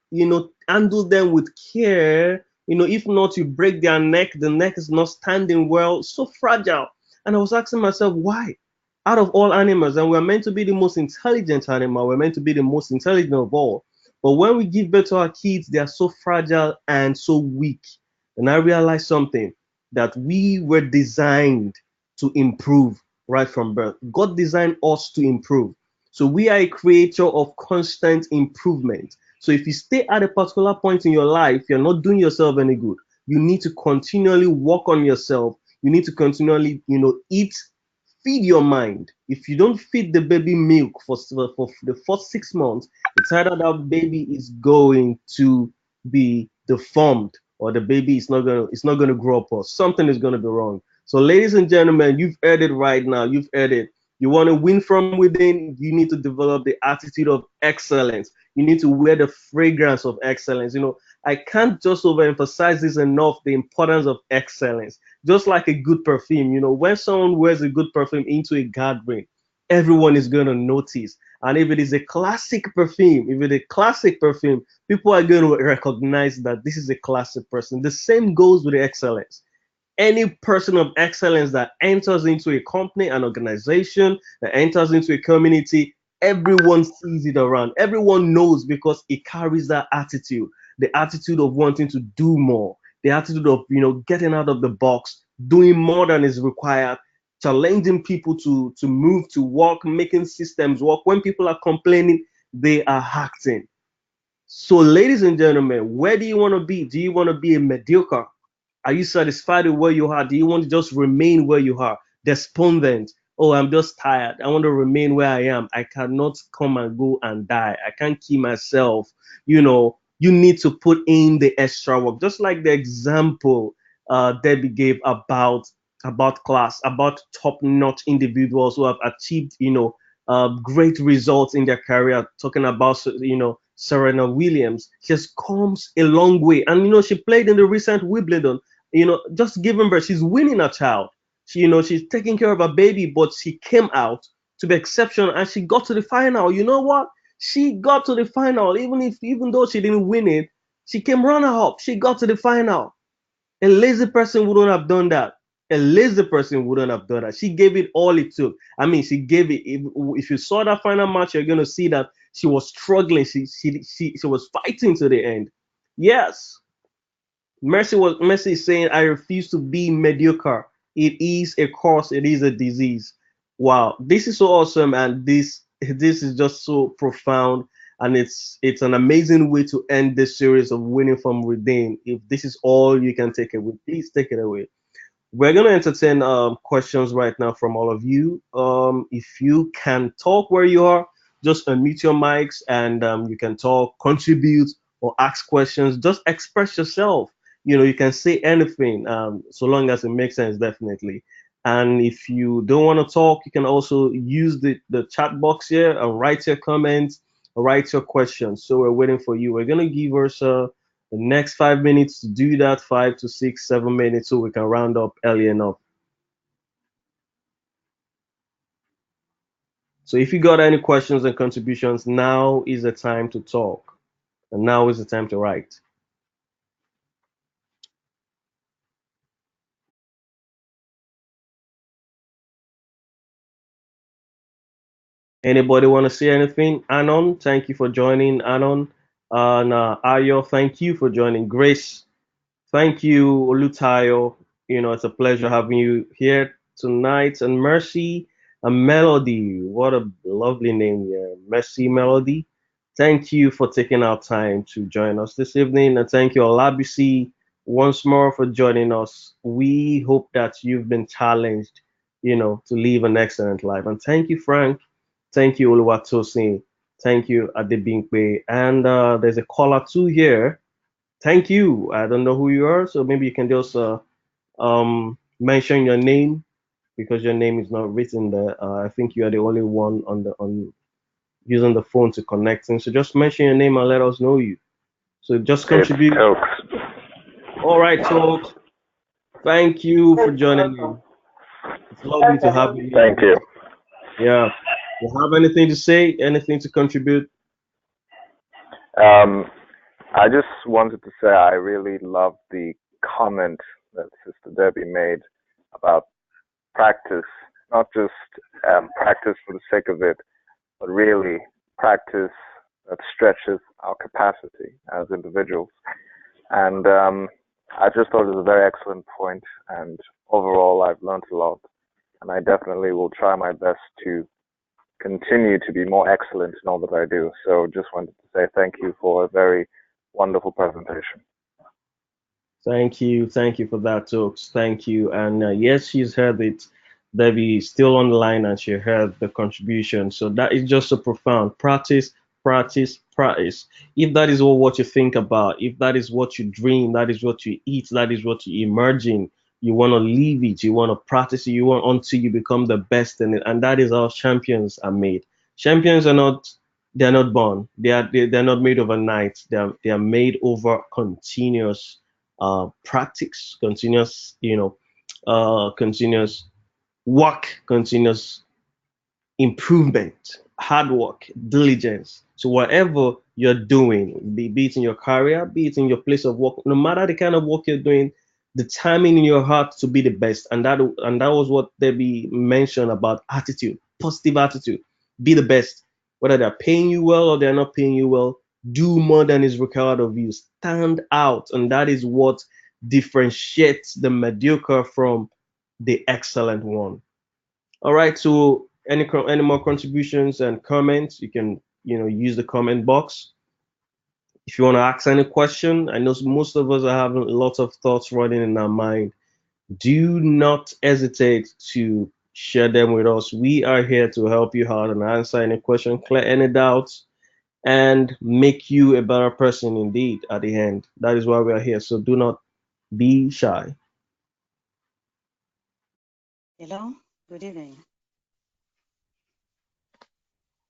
handle them with care. If not, you break their neck, the neck is not standing well, so fragile. And I was asking myself, why? Out of all animals, and we're meant to be the most intelligent animal, we're meant to be the most intelligent of all. But when we give birth to our kids, they are so fragile and so weak. And I realized something, that we were designed to improve right from birth. God designed us to improve. So we are a creature of constant improvement. So if you stay at a particular point in your life, you're not doing yourself any good. You need to continually work on yourself. You need to continually, eat, feed your mind. If you don't feed the baby milk for the first 6 months, it's either that baby is going to be deformed, or the baby is not gonna grow up, or something is gonna be wrong. So, ladies and gentlemen, you've heard it right now. You've heard it. You want to win from within, you need to develop the attitude of excellence. You need to wear the fragrance of excellence. I can't just overemphasize this enough, the importance of excellence. Just like a good perfume, when someone wears a good perfume into a gathering, everyone is going to notice. And if it is a classic perfume, people are going to recognize that this is a classic person. The same goes with the excellence. Any person of excellence that enters into a company, an organization, that enters into a community, everyone sees it around. Everyone knows, because it carries that attitude, the attitude of wanting to do more, the attitude of getting out of the box, doing more than is required, challenging people to move, to work, making systems work. When people are complaining, they are acting. So, ladies and gentlemen, where do you want to be? Do you want to be a mediocre? Are you satisfied with where you are? Do you want to just remain where you are? Despondent. Oh, I'm just tired. I want to remain where I am. I cannot come and go and die. I can't keep myself. You need to put in the extra work. Just like the example Debbie gave about class, about top-notch individuals who have achieved, great results in their career. Talking about, Serena Williams, she has comes a long way, and she played in the recent Wimbledon. Just giving birth, she's winning a child. She's taking care of a baby, but she came out to be exceptional, and she got to the final. You know what? She got to the final, even though she didn't win it, she came runner up. She got to the final. A lazy person wouldn't have done that. A lazy person wouldn't have done that. She gave it all it took. I mean, she gave it. If you saw that final match, you're gonna see that she was struggling. She was fighting to the end. Yes, Mercy is saying, I refuse to be mediocre. It is a curse, it is a disease. Wow, this is so awesome, and this is just so profound, and it's an amazing way to end this series of winning from within. If this is all you can take away, please take it away. We're going to entertain questions right now from all of you. If you can talk where you are, just unmute your mics, and you can talk, contribute, or ask questions. Just express yourself. You can say anything, so long as it makes sense, definitely. And if you don't want to talk, you can also use the chat box here and write your comments, or write your questions. So we're waiting for you. We're going to give Ursa the next 5 minutes to do that, 5 to 6, 7 minutes, so we can round up early enough. So if you got any questions and contributions, now is the time to talk, and now is the time to write. Anybody want to say anything? Anon, thank you for joining. Anon, and Ayo, thank you for joining. Grace, thank you, Olutayo. It's a pleasure having you here tonight. And Mercy, a Melody. What a lovely name, yeah. Mercy Melody. Thank you for taking our time to join us this evening. And thank you, Olabisi, once more for joining us. We hope that you've been challenged, to live an excellent life. And thank you, Frank. Thank you, Oluwatosin. Thank you, Adebimpe. And there's a caller too here. Thank you. I don't know who you are, so maybe you can just mention your name because your name is not written there. I think you are the only one on using the phone to connect in. So just mention your name and let us know you. So just It's contribute. Tokes. All right, folks. Thank you for joining in. It's lovely to have you here. Thank you. Yeah. You have anything to say? Anything to contribute? Um, I just wanted to say I really love the comment that Sister Debbie made about practice, not just practice for the sake of it, but really practice that stretches our capacity as individuals. And I just thought it was a very excellent point, and overall, I've learned a lot, and I definitely will try my best to continue to be more excellent in all that I do. So just wanted to say thank you for a very wonderful presentation. Thank you for that, Tokes. Thank you. And yes, she's heard it. Debbie is still on the line and she heard the contribution. So that is just so profound. Practice, practice, practice. If that is what you think about, if that is what you dream, that is what you eat, that is what you imagine, you want to live it, you want to practice it, you want until you become the best in it. And that is how champions are made. Champions are not they're not born. They're not made overnight. They are made over continuous practice, continuous, continuous work, continuous improvement, hard work, diligence. So whatever you're doing, be it in your career, be it in your place of work, no matter the kind of work you're doing, determine in your heart to be the best. And that was what Debbie mentioned about attitude, positive attitude. Be the best. Whether they're paying you well or they're not paying you well, do more than is required of you. Stand out. And that is what differentiates the mediocre from the excellent one. All right, so any more contributions and comments, you can use the comment box. If you want to ask any question, I know most of us are having lots of thoughts running in our mind. Do not hesitate to share them with us. We are here to help you out and answer any question, clear any doubts, and make you a better person indeed at the end. That is why we are here. So do not be shy. Hello, good evening.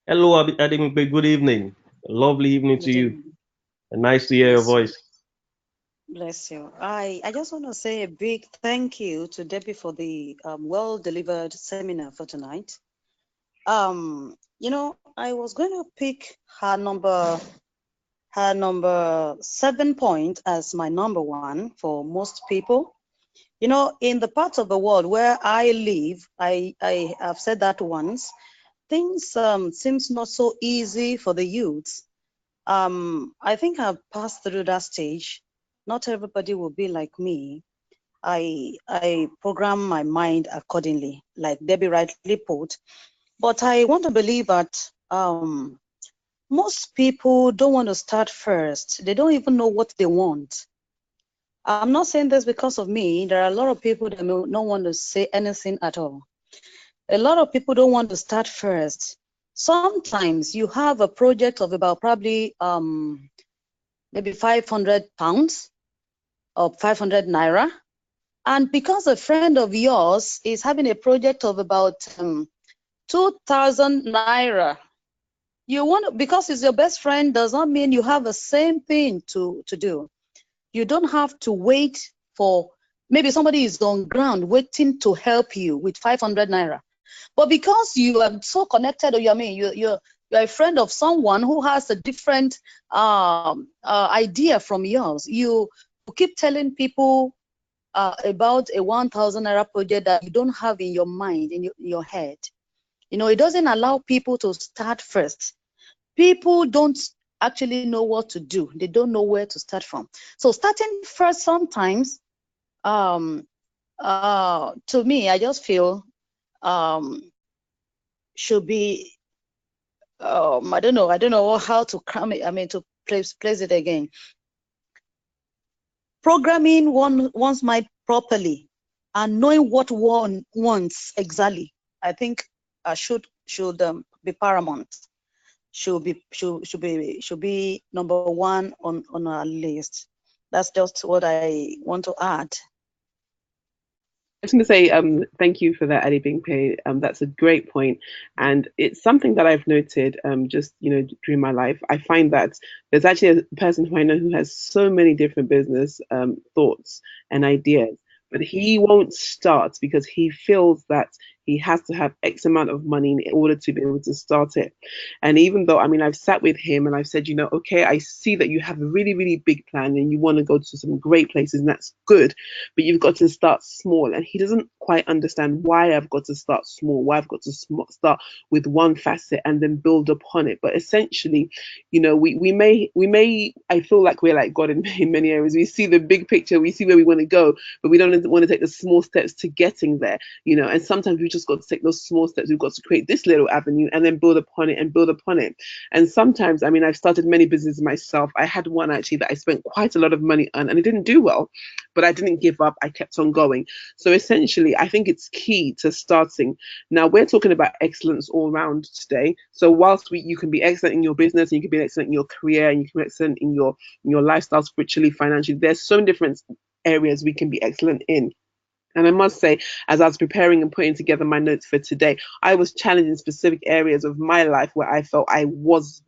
Hello, Ademikpe. Good evening. Lovely evening to Good you. evening. Nice to hear your Bless you. voice. Bless you. I just want to say a big thank you to Debbie for the well-delivered seminar for tonight. I was going to pick her number 7 point as my number one for most people. In the parts of the world where I live, I have said that once, things seems not so easy for the youths. I think I've passed through that stage. Not everybody will be like me. I program my mind accordingly, like Debbie rightly put. But I want to believe that most people don't want to start first. They don't even know what they want. I'm not saying this because of me. There are a lot of people that don't want to say anything at all. A lot of people don't want to start first. Sometimes you have a project of about probably maybe 500 pounds or 500 naira. And because a friend of yours is having a project of about 2,000 naira, you want because it's your best friend does not mean you have the same thing to do. You don't have to wait for maybe somebody is on ground waiting to help you with 500 naira. But because you are so connected, or you're a friend of someone who has a different idea from yours, you keep telling people about a 1,000 naira project that you don't have in your mind, in your head. It doesn't allow people to start first. People don't actually know what to do. They don't know where to start from. So starting first sometimes, to me, I just feel should be, I don't know how to cram it. I mean, to place it again. Programming one's mind properly and knowing what one wants exactly, I think should be paramount. Should be number one on our list. That's just what I want to add. I was going to say, thank you for that, Adi Bingpe. That's a great point, and it's something that I've noted, just during my life. I find that there's actually a person who I know who has so many different business thoughts and ideas, but he won't start because he feels that he has to have X amount of money in order to be able to start it. And even though, I mean, I've sat with him and I've said, okay, I see that you have a really, really big plan and you want to go to some great places, and that's good, but you've got to start small. And he doesn't quite understand why I've got to start small, why I've got to start with one facet and then build upon it. But essentially, we may, I feel like we're like God in many areas. We see the big picture, we see where we want to go, but we don't want to take the small steps to getting there. And sometimes we just got to take those small steps. We've got to create this little avenue and then build upon it and build upon it. And sometimes, I mean, I've started many businesses myself. I had one actually that I spent quite a lot of money on and it didn't do well, but I didn't give up. I kept on going. So essentially, I think it's key to starting. Now, we're talking about excellence all around today. So whilst you can be excellent in your business, and you can be excellent in your career, and you can be excellent in your lifestyle, spiritually, financially, there's so many different areas we can be excellent in. And I must say, as I was preparing and putting together my notes for today, I was challenged in specific areas of my life where I felt I was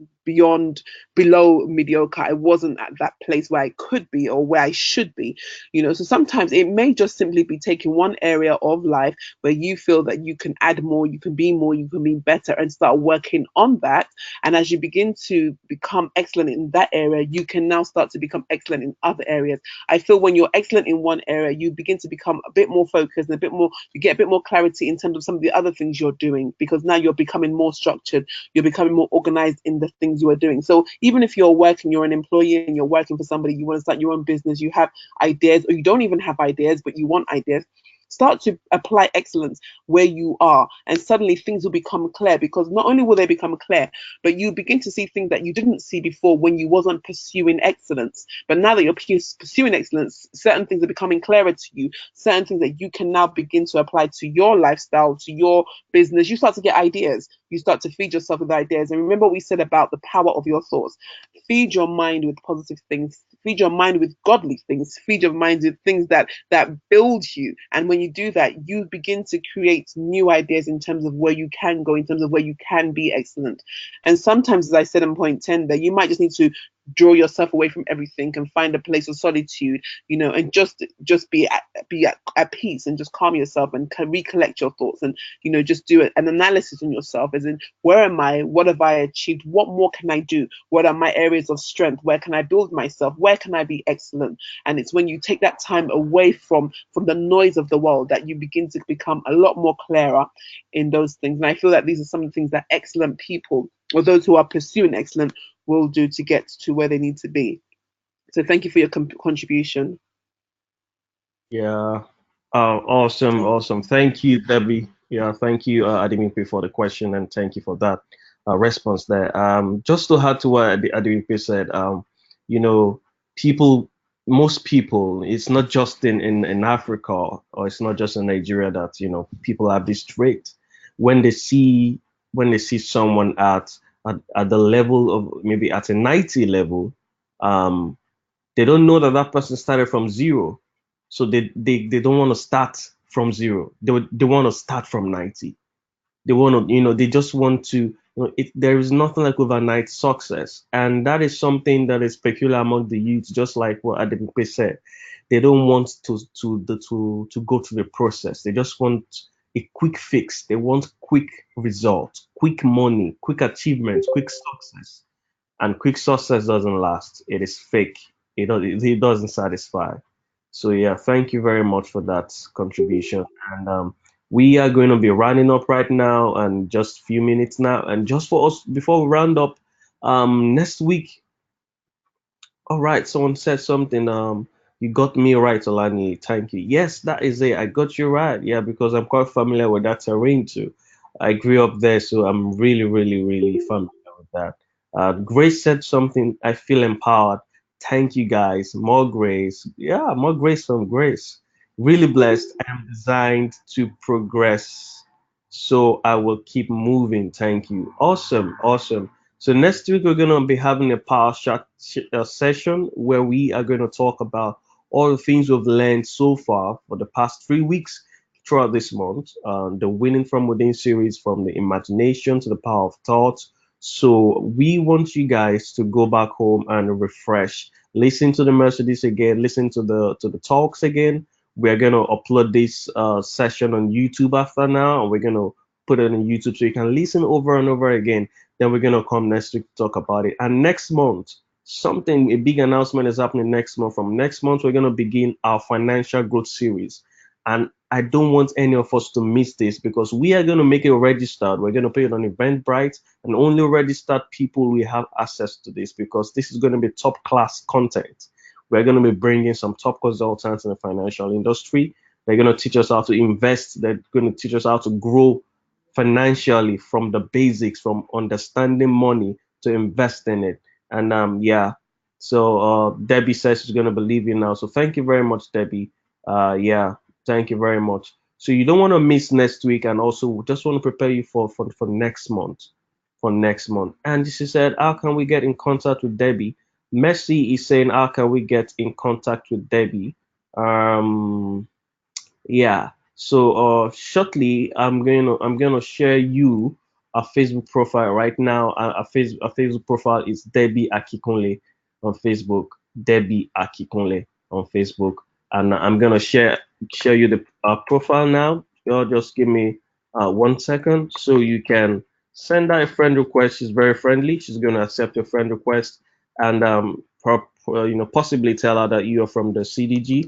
below mediocre. I wasn't at that place where I could be or where I should be. So sometimes it may just simply be taking one area of life where you feel that you can add more, you can be more, you can be better, and start working on that. And as you begin to become excellent in that area, you can now start to become excellent in other areas. I feel when you're excellent in one area, you begin to become a bit more focused and you get a bit more clarity in terms of some of the other things you're doing, because now you're becoming more structured, you're becoming more organized in the things you are doing. So even if you're an employee and you're working for somebody, you want to start your own business, you have ideas, or you don't even have ideas, but you want ideas, start to apply excellence where you are, and suddenly things will become clear, because not only will they become clear, but you begin to see things that you didn't see before when you wasn't pursuing excellence. But now that you're pursuing excellence, certain things are becoming clearer to you, certain things that you can now begin to apply to your lifestyle, to your business. You start to get ideas, you start to feed yourself with ideas. And remember what we said about the power of your thoughts. Feed your mind with positive things, feed your mind with godly things, feed your mind with things that build you. And when you do that, you begin to create new ideas in terms of where you can go, in terms of where you can be excellent. And sometimes, as I said in point 10 there, you might just need to draw yourself away from everything and find a place of solitude, and just be at peace, and just calm yourself and recollect your thoughts, and just do an analysis on yourself, as in, where am I, what have I achieved, what more can I do, what are my areas of strength, where can I build myself, where can I be excellent. And it's when you take that time away from the noise of the world that you begin to become a lot more clearer in those things. And I feel that these are some of the things that excellent people, or those who are pursuing excellence, will do to get to where they need to be. So thank you for your contribution. Yeah. Awesome, Thank awesome. Thank you, Debbie. Yeah, thank you, Adimipe, for the question, and thank you for that response there. Just to add to what Adimipe said, you know, people, most people, it's not just in Africa, or it's not just in Nigeria that, people have this trait. When they see someone at the level of, maybe at a 90 level, um, they don't know that that person started from zero, so they don't want to start from zero. They want to start from 90. They want to, they just want to, there is nothing like overnight success, and that is something that is peculiar among the youth. Just like what Adepipe said, they don't want to go through the process. They just want a quick fix. They want quick results, quick money, quick achievements, quick success. And quick success doesn't last. It is fake. It doesn't satisfy. So yeah, thank you very much for that contribution. And We are going to be rounding up right now, and just a few minutes now. And just for us, before we round up, next week, all right, someone said something. You got me right, Olani. Thank you. Yes, that is it. I got you right. Yeah, because I'm quite familiar with that terrain too. I grew up there, so I'm really, really, really familiar with that. Grace said something. I feel empowered. Thank you, guys. More grace. Yeah, more grace from Grace. Really blessed. I am designed to progress, so I will keep moving. Thank you. Awesome, awesome. So next week we're gonna be having a power chat session where we are gonna talk about all the things we've learned so far for the past 3 weeks throughout this month. The Winning from Within series, from the imagination to the power of thought. So we want you guys to go back home and refresh, listen to the messages again, listen to the talks again. We're gonna upload this session on YouTube after now, and we're gonna put it on YouTube so you can listen over and over again. Then we're gonna come next week to talk about it. And next month, a big announcement is happening next month. From next month, we're gonna begin our financial growth series. And I don't want any of us to miss this, because we are gonna make it registered. We're gonna put it on Eventbrite, and only registered people will have access to this, because this is gonna be top class content. We're gonna be bringing some top consultants in the financial industry. They're gonna teach us how to invest. They're gonna teach us how to grow financially, from the basics, from understanding money to investing it. And yeah, so Debbie says she's gonna be leaving now. So thank you very much, Debbie. Yeah, thank you very much. So you don't want to miss next week, and also just want to prepare you for next month. For next month. And she said, how can we get in contact with Debbie? Messi is saying, how can we get in contact with Debbie? Um, yeah. So shortly I'm gonna share you a Facebook profile right now. A Facebook profile is Debbie Akinkunle on Facebook. Debbie Akinkunle on Facebook, and I'm gonna share you the profile now. You just give me 1 second, so you can send her a friend request. She's very friendly. She's gonna accept your friend request, and possibly tell her that you are from the CDG,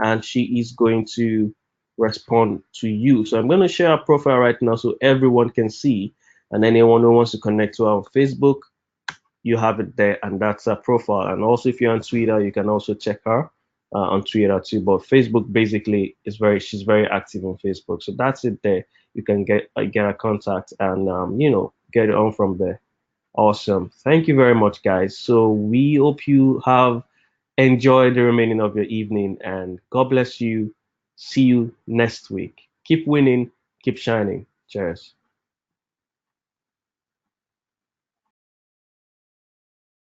and she is going to respond to you. So I'm going to share our profile right now so everyone can see. And anyone who wants to connect to our Facebook, you have it there, and that's her profile. And also, if you're on Twitter, you can also check her on Twitter too. But Facebook basically she's very active on Facebook. So that's it there. You can get a contact, and get it on from there. Awesome. Thank you very much, guys. So we hope you have enjoyed the remaining of your evening, and God bless you. See you next week. Keep winning, keep shining. Cheers.